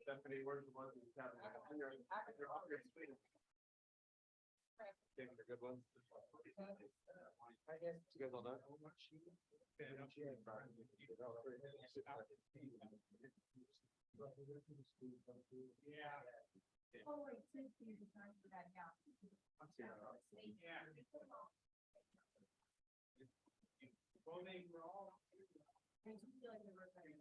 Stephanie, where's the one that's happening? You're off your screen. Taking the good ones. I guess you guys all done? Yeah. Oh, wait, since you designed for that now. Yeah. Voting, we're all. I just feel like we're very.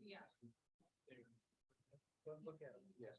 Yeah. Yeah. Don't look at it. Yes.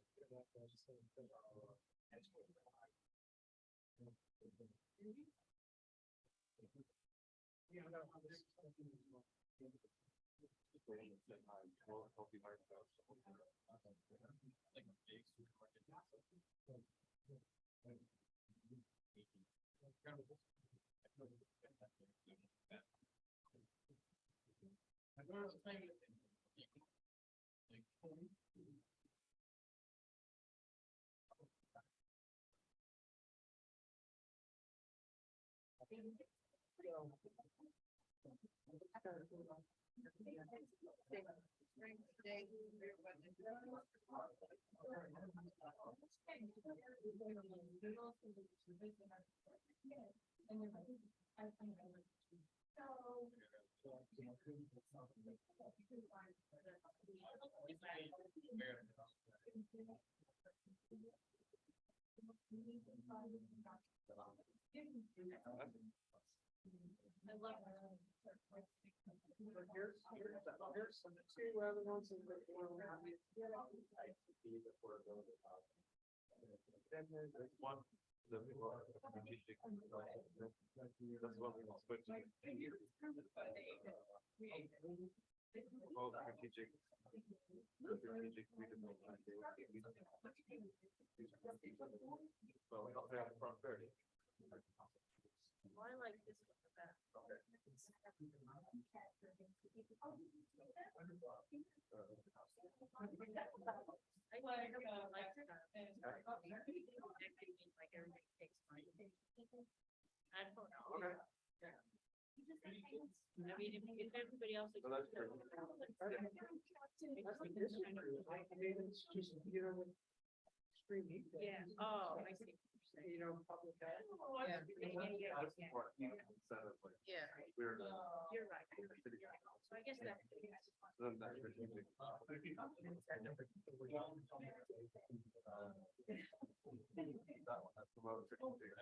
Here's some two other ones in the then there's one. The strategic. That's what we will switch to. Well, strategic. Strategic redevelopment. Well, we don't have front 30. Well, I like this one the best. Okay. I like everything takes time. I don't know. Okay. I mean, if everybody else. So that's true. It's just, you know, streaming. Yeah, oh, I see. You know, public. Yeah. Yeah. We're. You're right. So I guess that. Then that's strategic. That one, that's the most strategic.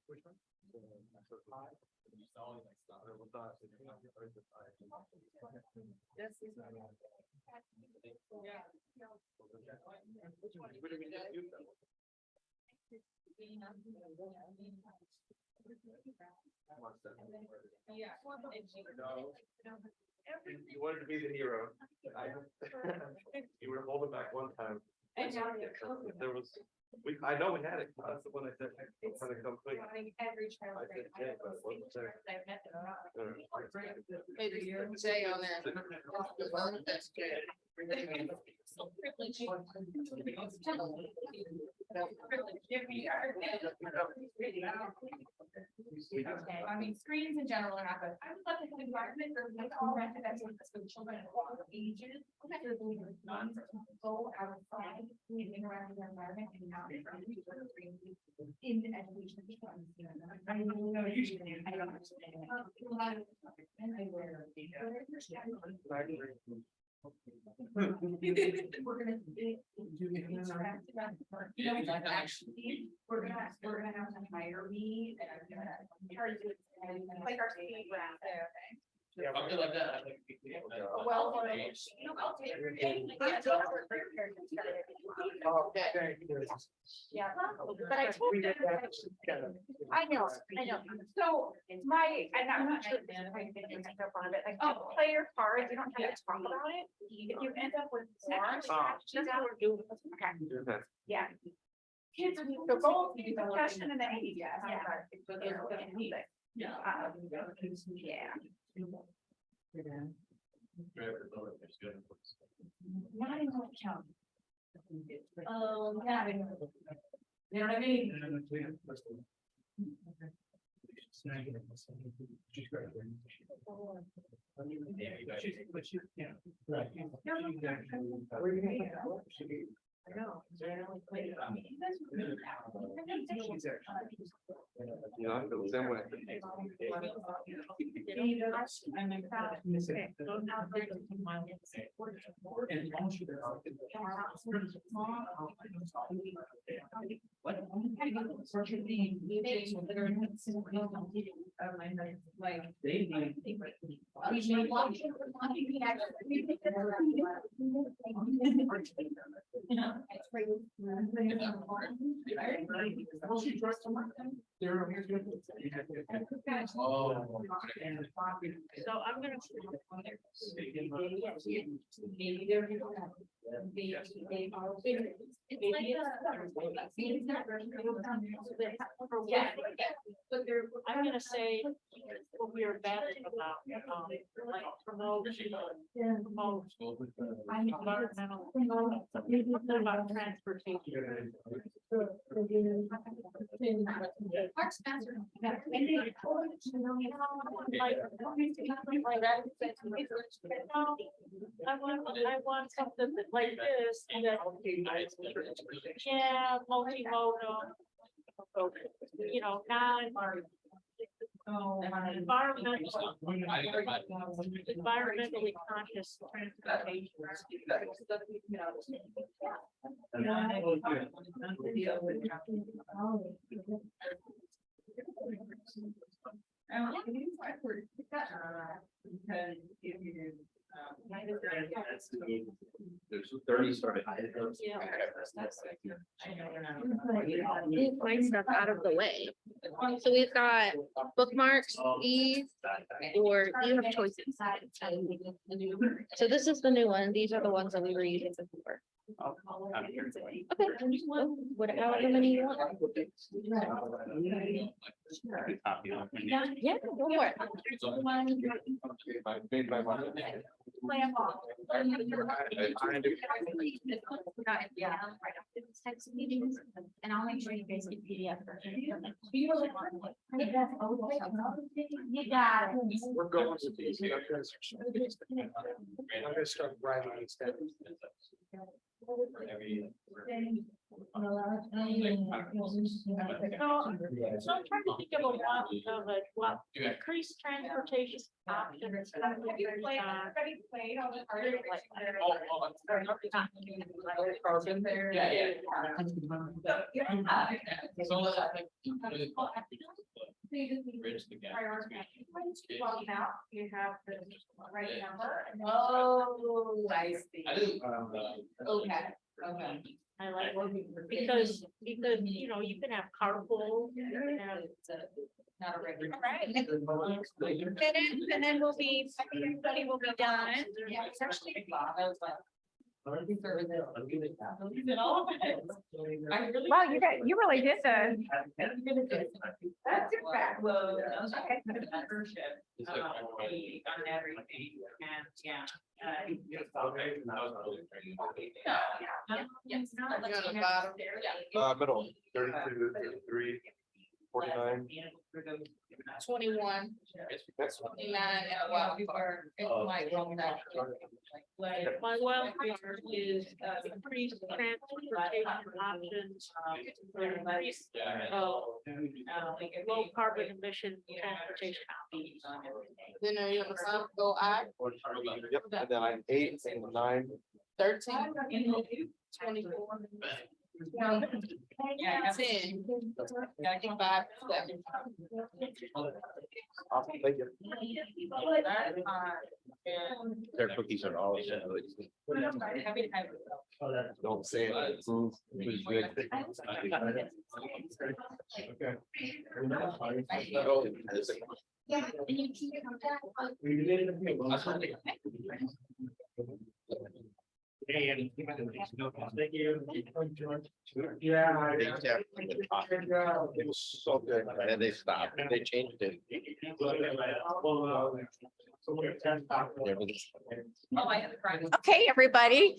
Which one? Yes. Yeah. You wanted to be the hero. You were holding back one time. And now you're There was, I know we had it. That's the one I said. I'm trying to come quick. every child. I said, yeah, but it wasn't there. I've met them. Maybe Jay on there. That's good. So privileged. I mean, screens in general are not good. I would love to have an environment where we all rented that for children of all ages. Go outside, living around their environment and not in the education. I mean, no, usually I don't understand. And I wear. We're gonna. Actually, we're gonna have to hire me and I'm gonna try to do it like our speed graph. Yeah, I feel like that. Well, I'll take everything. Yeah, but I told them. I know. So and I'm not sure. Like, oh, play your cards, you don't have to talk about it. If you end up with more, that's what we're doing. Okay, yeah. Kids, the goal is the question and the ABS. Yeah. Yeah. Not in Orange County. Yeah. You know what I mean? I know. Yeah, I feel the same way. So I'm gonna. I'm gonna say what we are battling about, like promote environmental, something about transportation. I want something that like this, and that, yeah, multimodal. You know, environmentally conscious transportation. There's 30 started. Move my stuff out of the way. So we've got bookmarks, these, or you have choices. So this is the new one. These are the ones that we were using before. Okay. Well, however many you want. Yeah, go for it. And I'll make sure you guys get PDF version. You got it. We're going to these. I'm gonna start writing these down. So I'm trying to think of what increased transportation options. Bridge the gap. Well, now you have the right number. Oh, I see. I didn't. Okay, okay. I like, because, you know, you can have carpool, you can have. Not a regular. Right. And then we'll be, I think everybody will be done. Yeah, it's actually. Wow, you really did the. That's your fact. Well, Okay. membership, on everything, and yeah. Yes. Middle, 32, 33, 49. 21, 29, and well, before, it's like, wrong that. My welfare is increased transportation options. Increased, low carbon emission transportation. Then are you gonna go I, Yep, and then I'm 8 and 9. 13, 24. Yeah, 10. Yeah, I think 5, 7. Awesome, thank you. That's fine. Their cookies are all. Don't say it. Move. It was good. Yeah. And you keep it on that. Thank you. Yeah. It was so good, and then they stopped, and they changed it. Oh, I had it right. Okay, everybody,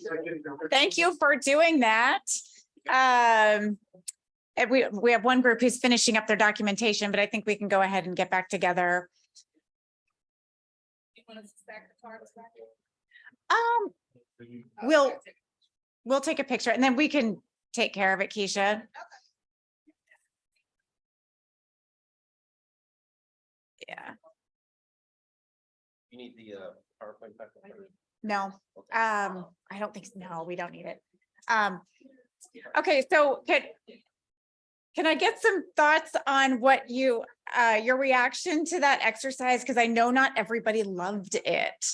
thank you for doing that. And we have one group who's finishing up their documentation, but I think we can go ahead and get back together. You want us to stack the cards back? We'll take a picture and then we can take care of it, Keisha. Yeah, You need the PowerPoint back. no, I don't think, no, we don't need it. Okay, so can I get some thoughts on what your reaction to that exercise? Because I know not everybody loved it.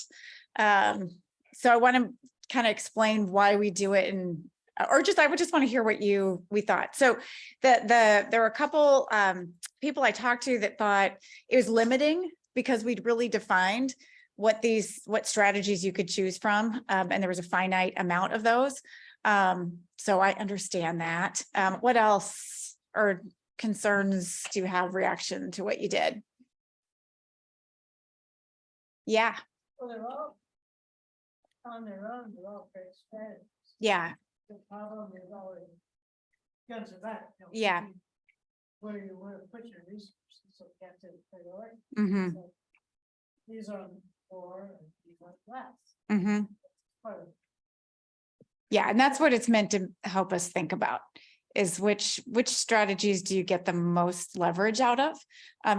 So I want to kind of explain why we do it and, or just, I would just want to hear what we thought. So there were a couple people I talked to that thought it was limiting because we'd really defined what strategies you could choose from. And there was a finite amount of those. So I understand that. What else or concerns do you have reaction to what you did? Yeah. Well, they're all on their own, they're all great strategies. Yeah. The problem is always guns are back. you know, Yeah. Where you want to put your resources, so you have to prioritize. Mm-hmm. So these are more and these are less. Mm-hmm. Part of Yeah, and that's what it's meant to help us think about is which strategies do you get the most leverage out of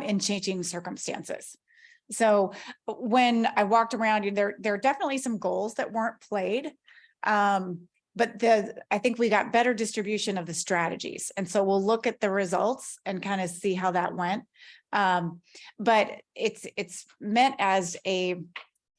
in changing circumstances. So when I walked around, there are definitely some goals that weren't played. But I think we got better distribution of the strategies. And so we'll look at the results and kind of see how that went. But it's meant as a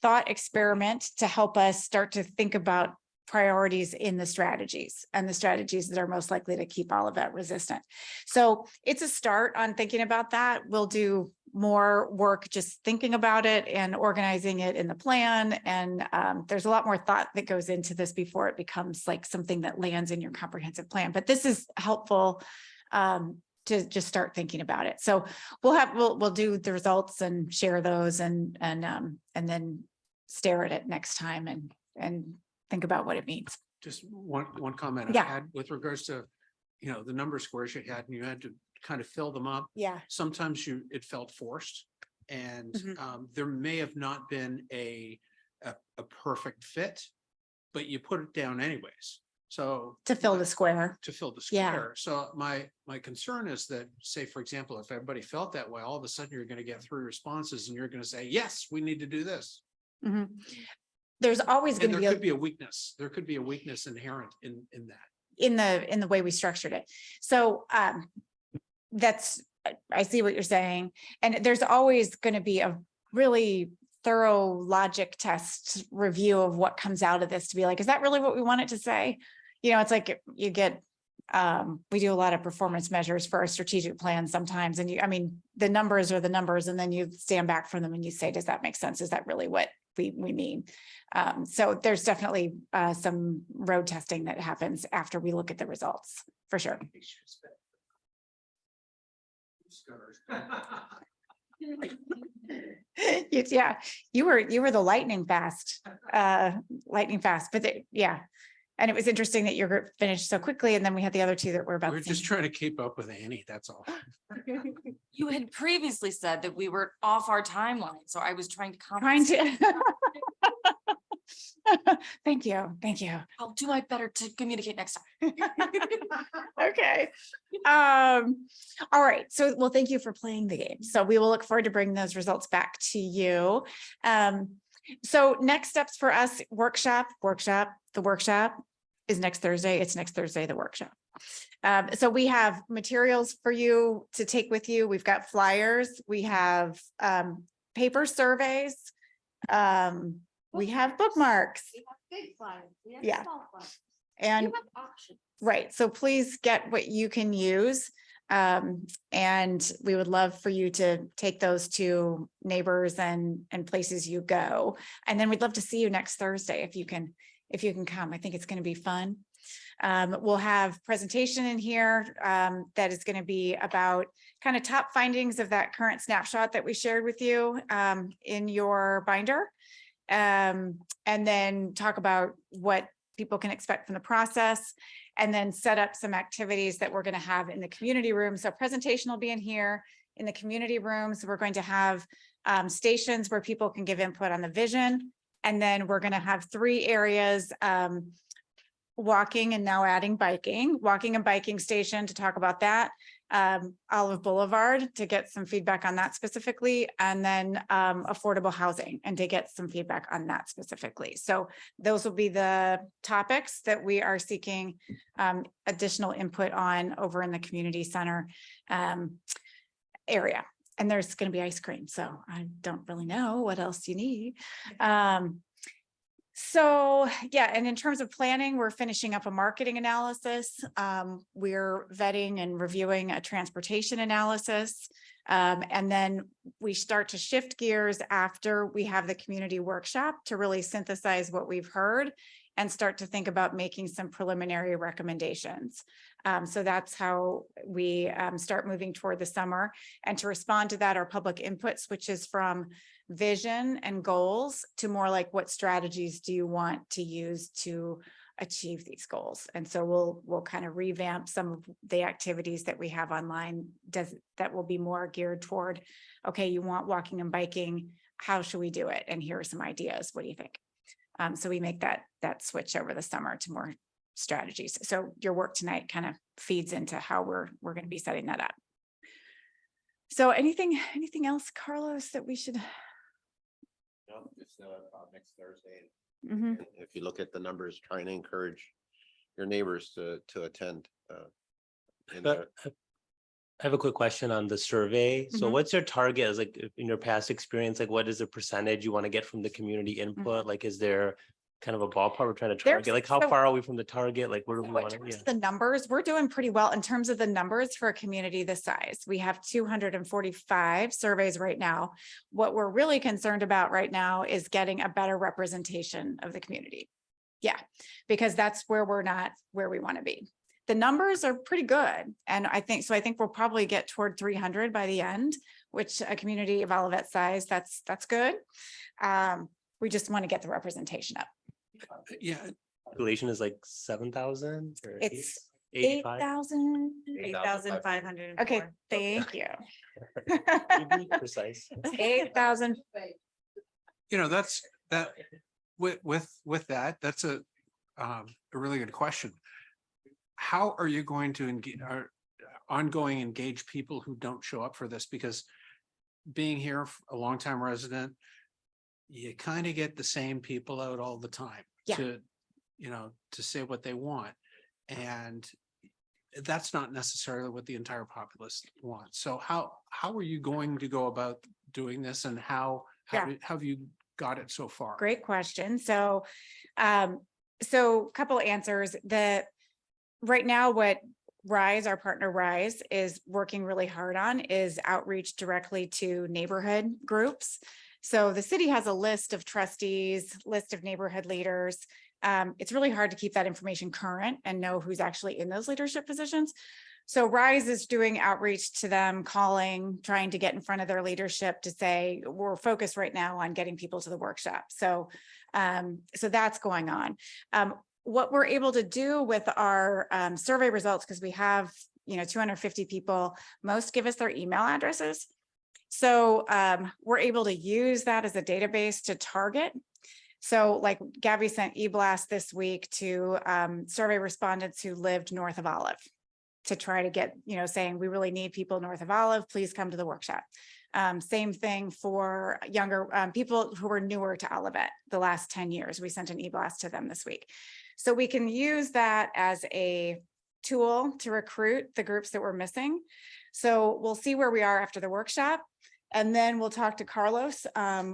thought experiment to help us start to think about priorities in the strategies and the strategies that are most likely to keep all of that resistant. So it's a start on thinking about that. We'll do more work just thinking about it and organizing it in the plan. And there's a lot more thought that goes into this before it becomes like something that lands in your comprehensive plan. But this is helpful to just start thinking about it. So we'll do the results and share those and then stare at it next time and think about what it means. Just one comment I Yeah. had with regards to, the number of squares you had and you had to kind of fill them up. Yeah. Sometimes it felt forced and Mhm. there may have not been a perfect fit, but you put it down anyways. So To fill the square. to fill the Yeah. square. So my concern is that, say, for example, if everybody felt that way, all of a sudden you're going to get 3 responses and you're going to say, yes, we need to do this. Mhm. There's always And going to there be could be a weakness. There could be a weakness inherent in that. in the way we structured it. So I see what you're saying. And there's always going to be a really thorough logic test review of what comes out of this to be like, is that really what we want it to say? It's like you get, we do a lot of performance measures for our strategic plan sometimes. And the numbers are the numbers, and then you stand back from them and you say, does that make sense? Is that really what we mean? So there's definitely some road testing that happens after we look at the results, for sure. Yeah, you were the lightning fast, but yeah. And it was interesting that your group finished so quickly, and then we had the other two that were about. We're just trying to keep up with Annie, that's all. You had previously said that we were off our timeline, so I was trying to Trying compensate. to. Thank you. I'll do my better to communicate next time. Okay. All right. So, well, thank you for playing the game. So we will look forward to bringing those results back to you. So next steps for us, workshop. The workshop is next Thursday. It's next Thursday, the workshop. So we have materials for you to take with you. We've got flyers. We have paper surveys. We have bookmarks. We have big flyers. We have Yeah. small flyers. And You have options. right, so please get what you can use. And we would love for you to take those to neighbors and places you go. And then we'd love to see you next Thursday if you can come. I think it's going to be fun. We'll have presentation in here that is going to be about kind of top findings of that current snapshot that we shared with you in your binder. And then talk about what people can expect from the process, and then set up some activities that we're going to have in the community room. So presentation will be in here. In the community rooms, we're going to have stations where people can give input on the vision. And then we're going to have 3 areas, walking and now adding biking, walking and biking station to talk about that. Olive Boulevard to get some feedback on that specifically, and then affordable housing and to get some feedback on that specifically. So those will be the topics that we are seeking additional input on over in the community center area. And there's going to be ice cream, so I don't really know what else you need. So yeah, and in terms of planning, we're finishing up a marketing analysis. We're vetting and reviewing a transportation analysis. And then we start to shift gears after we have the community workshop to really synthesize what we've heard and start to think about making some preliminary recommendations. So that's how we start moving toward the summer. And to respond to that, our public input switches from vision and goals to more like, what strategies do you want to use to achieve these goals? And so we'll kind of revamp some of the activities that we have online that will be more geared toward, okay, you want walking and biking, how should we do it? And here are some ideas. What do you think? So we make that switch over the summer to more strategies. So your work tonight kind of feeds into how we're going to be setting that up. So anything else, Carlos, that we should? No, it's next Thursday. Mhm. If you look at the numbers, trying to encourage your neighbors to attend. But I have a quick question on the survey. So Mhm. what's your target as like in your past experience? Like what is the percentage you want to get from the community input? Like, is there kind of a ballpark we're trying to There's- target? Like how so- far are we from the target? Like where do we In want to? terms Yeah. of the numbers, we're doing pretty well in terms of the numbers for a community this size. We have 245 surveys right now. What we're really concerned about right now is getting a better representation of the community. Yeah, because that's where we're not where we want to be. The numbers are pretty good. And I think we'll probably get toward 300 by the end, which a community of Olivet size, that's good. We just want to get the representation up. Yeah, Population is like 7,000 or It's 85? 8,000. 8,500. Okay, thank you. Precise. 8,000. that's with that, that's a really good question. How are you going to ongoing engage people who don't show up for this? Because being here, a longtime resident, you kind of get the same people out all the time to say what they want. And that's not necessarily what the entire populace wants. So how are you going to go about doing this, and how have you got it so far? Great question. So a couple answers. Right now, what RISE, our partner RISE, is working really hard on is outreach directly to neighborhood groups. So the city has a list of trustees, list of neighborhood leaders. It's really hard to keep that information current and know who's actually in those leadership positions. So RISE is doing outreach to them, calling, trying to get in front of their leadership to say, we're focused right now on getting people to the workshop. So that's going on. What we're able to do with our survey results, because we have 250 people, most give us their email addresses. So we're able to use that as a database to target. So like Gabby sent e-blast this week to survey respondents who lived north of Olive to try to get, saying we really need people north of Olive, please come to the workshop. Same thing for younger people who were newer to Olivet the last 10 years. We sent an e-blast to them this week. So we can use that as a tool to recruit the groups that we're missing. So we'll see where we are after the workshop, and then we'll talk to Carlos.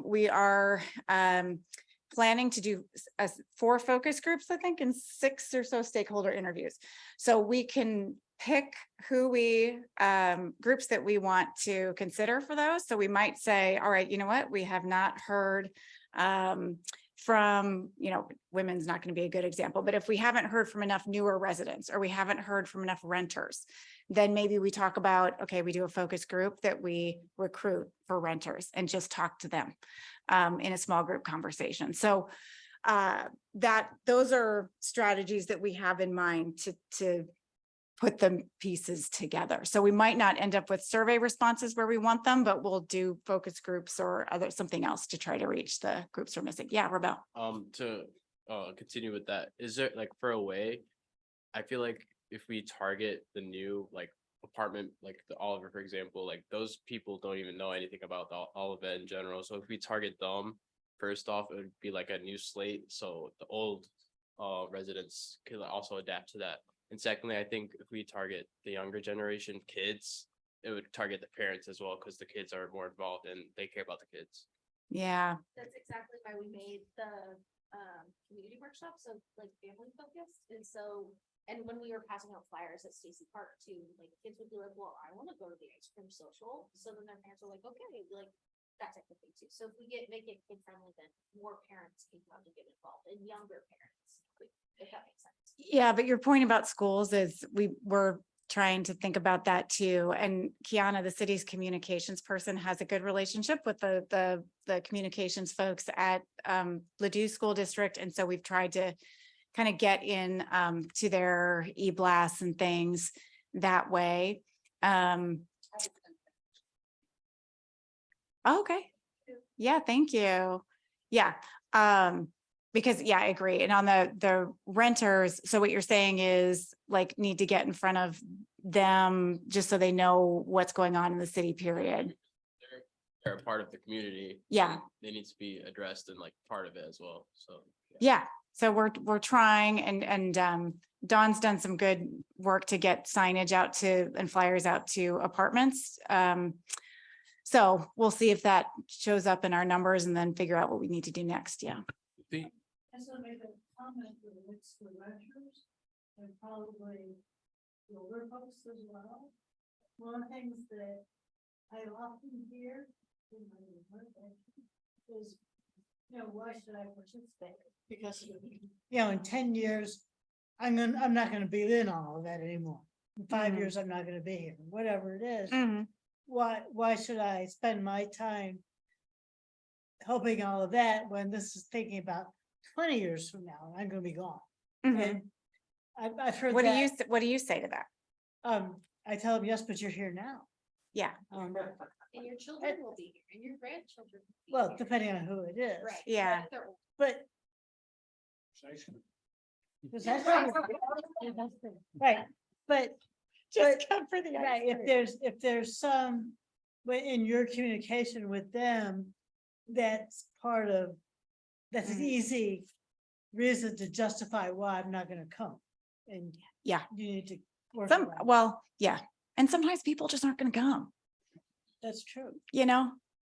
We are planning to do 4 focus groups, I think, and 6 or so stakeholder interviews. So we can pick who groups that we want to consider for those. So we might say, all right, you know what, we have not heard from, women's not going to be a good example, but if we haven't heard from enough newer residents or we haven't heard from enough renters, then maybe we talk about, okay, we do a focus group that we recruit for renters and just talk to them in a small group conversation. So those are strategies that we have in mind to put the pieces together. So we might not end up with survey responses where we want them, but we'll do focus groups or something else to try to reach the groups we're missing. Yeah, Rebel. To continue with that, is there like for a way, I feel like if we target the new like apartment, like the Oliver, for example, like those people don't even know anything about the Oliver in general. So if we target them, first off, it would be like a new slate. So the old residents could also adapt to that. And secondly, I think if we target the younger generation kids, it would target the parents as well, because the kids are more involved and they care about the kids. Yeah. That's exactly why we made the community workshops so like family focused. And so, and when we were passing out flyers at Stacy Park too, like kids would be like, well, I want to go to the ice cream social. So then their parents are like, okay, like that type of thing too. So if we make it kid friendly, then more parents can come to get involved and younger parents, if that makes sense. Yeah, but your point about schools is we're trying to think about that too. And Kiana, the city's communications person, has a good relationship with the communications folks at Ladue School District. And so we've tried to kind of get in to their e-blasts and things that way. Okay. Yeah, thank you. Yeah. Because yeah, I agree. And on the renters, so what you're saying is like need to get in front of them just so they know what's going on in the city, period. They're a part of the community. Yeah. They need to be addressed and like part of it as well. So. Yeah. So we're trying and Dawn's done some good work to get signage out to and flyers out to apartments. So we'll see if that shows up in our numbers and then figure out what we need to do next. Yeah. I just want to make a comment with mixed with renters and probably the older folks as well. One of the things that I often hear in my work is, why should I participate? Because, in 10 years, I'm not gonna be in all of that anymore. In 5 years, I'm not gonna be here, whatever it is. Why should I spend my time helping all of that when this is thinking about 20 years from now, I'm gonna be gone. And I've heard What that. do you say to that? I tell them, yes, but you're here now. Yeah. And your children will be here and your grandchildren. will be Well, here. depending on who it is. Right. Yeah. But they're- But. Right, but. Just come for the Right, if there's some, in your communication with them, that's part of, that's an easy reason to justify why I'm not gonna come. And. Yeah. You need to work. around. Well, yeah. And sometimes people just aren't going to come, That's true.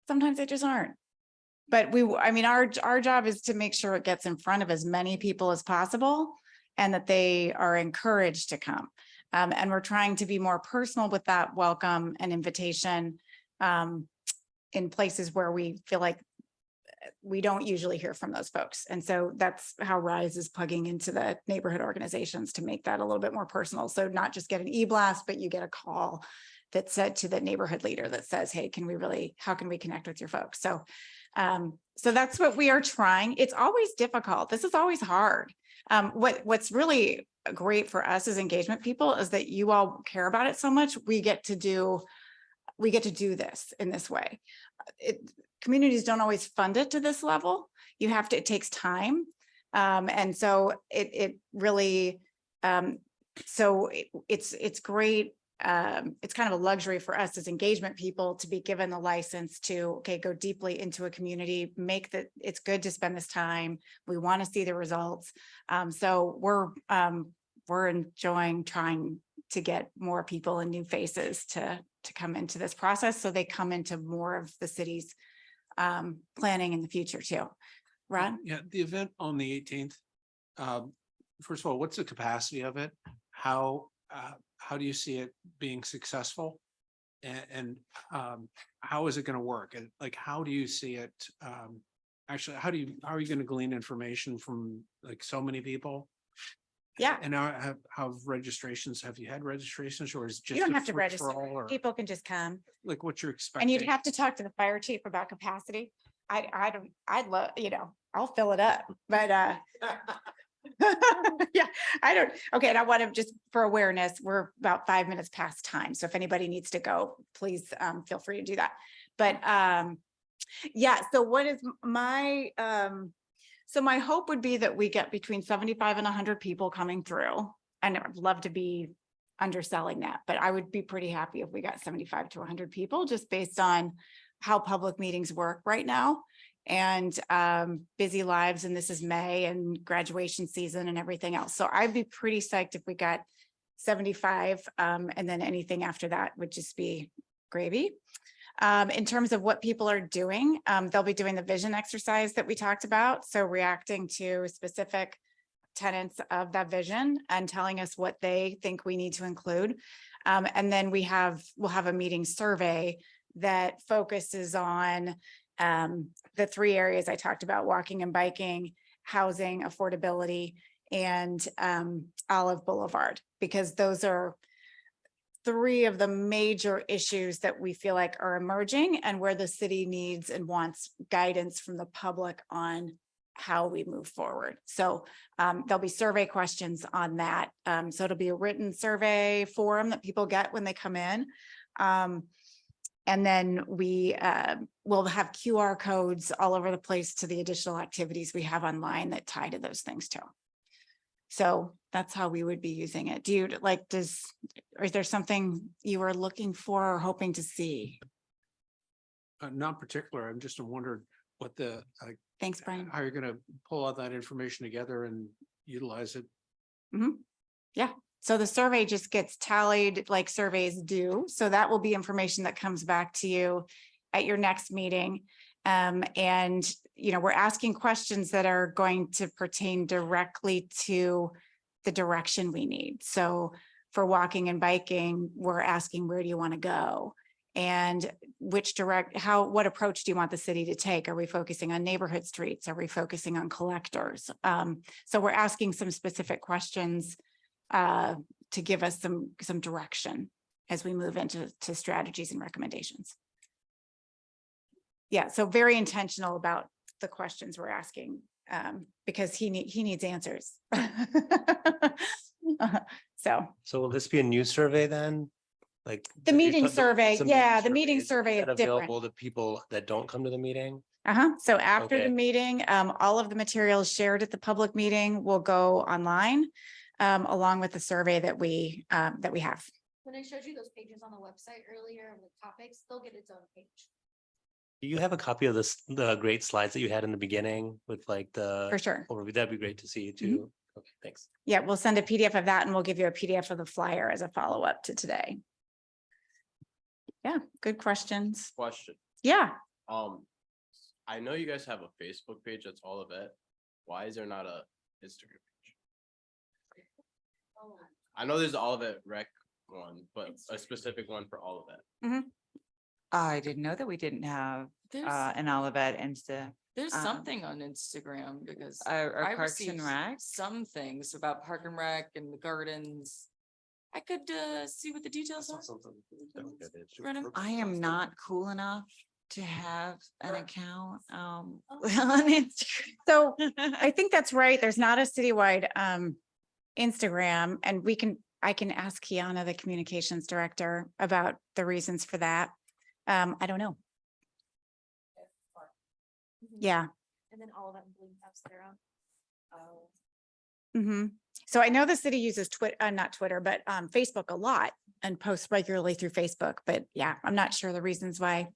sometimes they just aren't. But our job is to make sure it gets in front of as many people as possible and that they are encouraged to come. And we're trying to be more personal with that welcome and invitation in places where we feel like we don't usually hear from those folks. And so that's how RISE is plugging into the neighborhood organizations to make that a little bit more personal. So not just get an e-blast, but you get a call that said to the neighborhood leader that says, hey, how can we connect with your folks? So, so that's what we are trying. It's always difficult. This is always hard. What's really great for us as engagement people is that you all care about it so much. We get to do this in this way. Communities don't always fund it to this level. It takes time. And so it really, it's great. It's kind of a luxury for us as engagement people to be given the license to, go deeply into a community, it's good to spend this time. We want to see the results. So we're enjoying trying to get more people and new faces to come into this process. So they come into more of the city's planning in the future too. Ron? Yeah, the event on the 18th. First of all, what's the capacity of it? How do you see it being successful? And how is it going to work? And like, how do you see it Actually, how are you gonna glean information from like so many people? Yeah. And have registrations, have you had registrations or is it just? You don't a have to register. free-for-all, or, People can just come. like, what's your And expectation? you'd have to talk to the fire chief about capacity. I'd love, I'll fill it up, but, yeah, okay, and I want to just for awareness, we're about 5 minutes past time. So if anybody needs to go, please, feel free to do that. But, yeah, so what is my, so my hope would be that we get between 75 and 100 people coming through. And I'd love to be underselling that, but I would be pretty happy if we got 75 to 100 people just based on how public meetings work right now and busy lives. And this is May and graduation season and everything else. So I'd be pretty psyched if we got 75 and then anything after that would just be gravy. In terms of what people are doing, they'll be doing the vision exercise that we talked about. So reacting to specific tenets of that vision and telling us what they think we need to include. And then we'll have a meeting survey that focuses on the 3 areas I talked about: walking and biking, housing, affordability, and Olive Boulevard, because those are 3 of the major issues that we feel like are emerging and where the city needs and wants guidance from the public on how we move forward. So there'll be survey questions on that. So it'll be a written survey form that people get when they come in. And then we will have QR codes all over the place to the additional activities we have online that tie to those things too. So that's how we would be using it. Do you like, is there something you were looking for or hoping to see? Not particular. I'm just wondering what the, Thanks, Brian. how you're gonna pull all that information together and utilize it. Yeah, so the survey just gets tallied like surveys do. So that will be information that comes back to you at your next meeting. And, we're asking questions that are going to pertain directly to the direction we need. So for walking and biking, we're asking, where do you want to go? And what approach do you want the city to take? Are we focusing on neighborhood streets? Are we focusing on collectors? So we're asking some specific questions to give us some direction as we move into strategies and recommendations. Yeah, so very intentional about the questions we're asking because he needs answers. So will this be a new survey then? Like the meeting survey, some yeah, the meeting surveys survey is that different. available to people that don't come to the meeting? So after the Okay. meeting, all of the materials shared at the public meeting will go online along with the survey that we have. When I showed you those pages on the website earlier with topics, they'll get its own page. Do you have a copy of the great slides that you had in the beginning with like the For sure. overview? That'd be great to see too. Okay, thanks. Yeah, we'll send a PDF of that and we'll give you a PDF of the flyer as a follow-up to today. Yeah, good questions. Question. Yeah, I know you guys have a Facebook page that's all of it. Why is there not a Instagram page? I know there's the Olivet Rec one, but a specific one for all of it. I didn't know that we didn't have There's, an Olivet Insta, there's um, something on Instagram because or I Parks and received Rec. some things about Park and Rec and the gardens. I could see what the details are. Brennan? I am not cool enough to have an account on Instagram. so I think that's right. There's not a citywide Instagram and I can ask Kiana, the communications director, about the reasons for that. I don't know. Yeah. And then all of them have their own. So I know the city uses not Twitter, but Facebook a lot and posts regularly through Facebook. But yeah, I'm not sure the reasons why.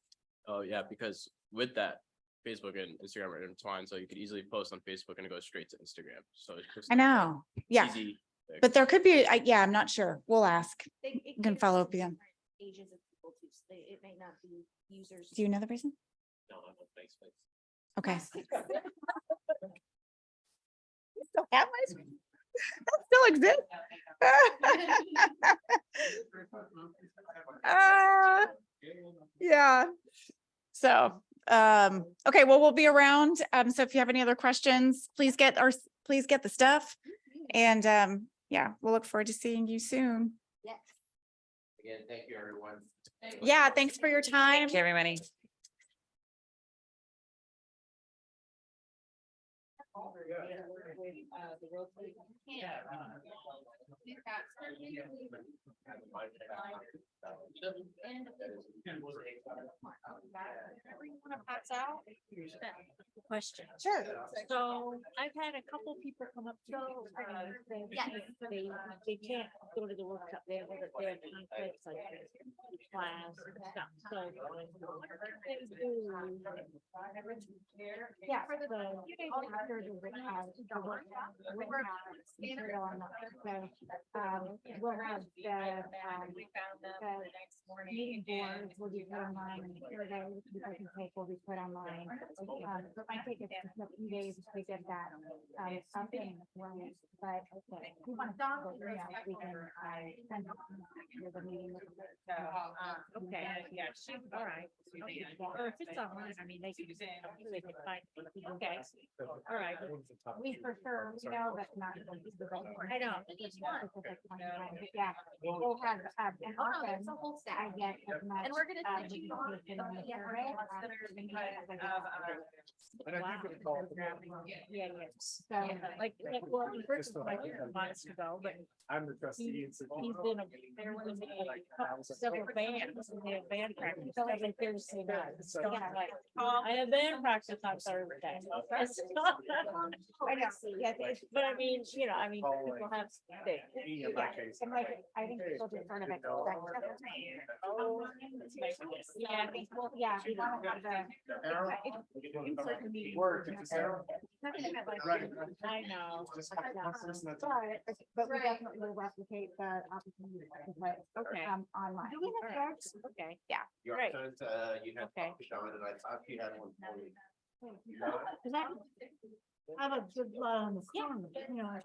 Oh, yeah, because with that, Facebook and Instagram are intertwined, so you could easily post on Facebook and it goes straight to Instagram. So it's just I know. Yeah, easy fix. but there could be, yeah, I'm not sure. We'll ask. It You can gives follow you up again. different Ages of people too, so it may not be users. Do you know the reason? No, I'm on Facebook. Okay. You still have my screen? That still exists. Yeah. So, Okay, well, we'll be around. So if you have any other questions, please get the stuff. And, yeah, we'll look forward to seeing you soon. Again, thank you, everyone. Yeah, thanks for your time. Thank you, everybody. Question. Sure. So I've had a couple people come up to me. They can't go to the workshop. They have conflicts like class and stuff. So. Yeah. So, We'll have the meeting boards will be put online, and the survey we can take will be put online. So I think it's a few days to get that, something running, but we want to go through that, we can, send it to the meeting. okay, yeah, all right. Okay. Or if it's online, I mean, they can find, okay, all right. We for sure, we know that's not. I know. Yeah, we'll have, and often I get as much. And we're gonna send you- education on the survey Yeah, So, like, well, the first was like months ago, but I'm the trustee. he's been there was like several bands, and they have band practice every Thursday night. So I'm like, I have band practice on Thursday. I know, yeah, But I mean, people have things. In my case. and like, I think people just sort of expect. Yeah, Well, yeah, we want to have the. Word to Sarah. I know. But we definitely will replicate the opportunity to put, Okay. online. Do we have cards? Okay. Yeah. Your Right. turn, you have, Okay. Sean, and I thought you had one for you. I have a good lot on the farm, you know.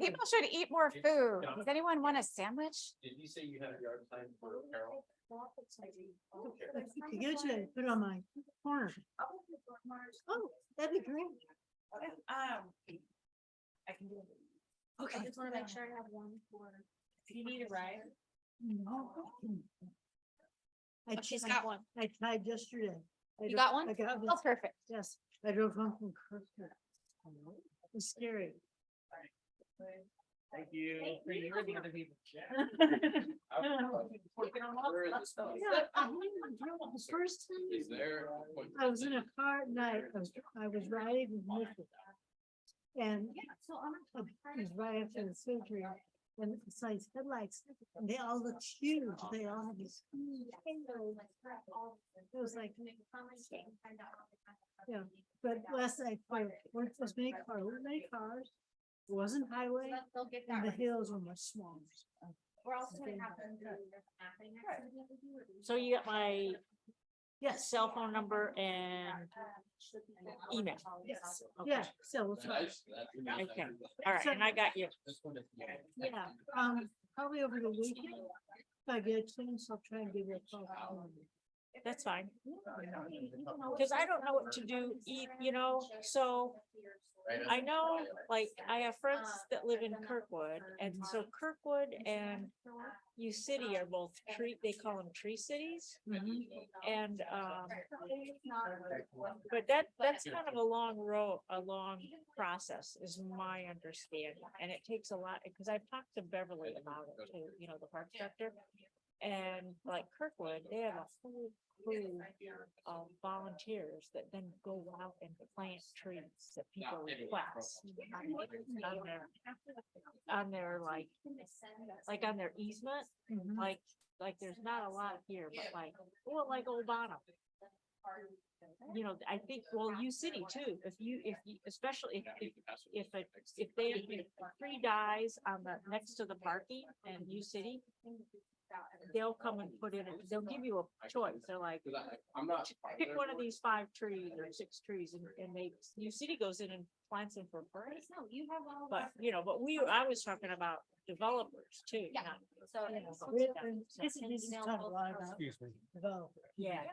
People should eat more food. Does anyone want a sandwich? Did you say you had yard time for Carol? If you could get you, put on my corner. Oh, that'd be great. I can do it. Okay. just want to make sure I have one for. If you need a ride. No. She's got one. I tried yesterday. You got one? I got Oh, this, perfect. yes, I drove home from Kirkwood. It's scary. Thank you. You're the other people. Yeah, the first time. Is there? I was in a car at night, I was riding with Nick. And I was right after the surgery, and it's like headlights, and they all looked huge, they all had these. huge halos. It was like. Yeah, but last night, there weren't as many cars, it wasn't highway, and the hills were much smaller. We're also gonna have So you got my Yes, cell phone number and email. yes, Okay. yeah, so we'll try. Okay, all right, and I got you. Yeah, probably over the weekend. If I get a chance, I'll try and give you a call. That's fine. Cause I don't know what to do, so I know, like, I have friends that live in Kirkwood, and so Kirkwood and U City are both they call them tree cities. And, but that's kind of a long road, a long process is my understanding, and it takes a lot, because I've talked to Beverly about it too, the park director. And like Kirkwood, they have a whole crew of volunteers that then go out and plant trees that people request on their like on their easement, like there's not a lot here, but like Old Bonham. I think, U City too, if you, especially if a tree dies on the, next to the parking and U City, they'll come and put in, they'll give you a choice. They're like, I'm not. pick one of these 5 trees or 6 trees and they, New City goes in and plants them for free. No, you have all. But, you know, I was talking about developers too. Yeah. not- So. you know, so- but- This is talking a lot about Excuse me. Yeah.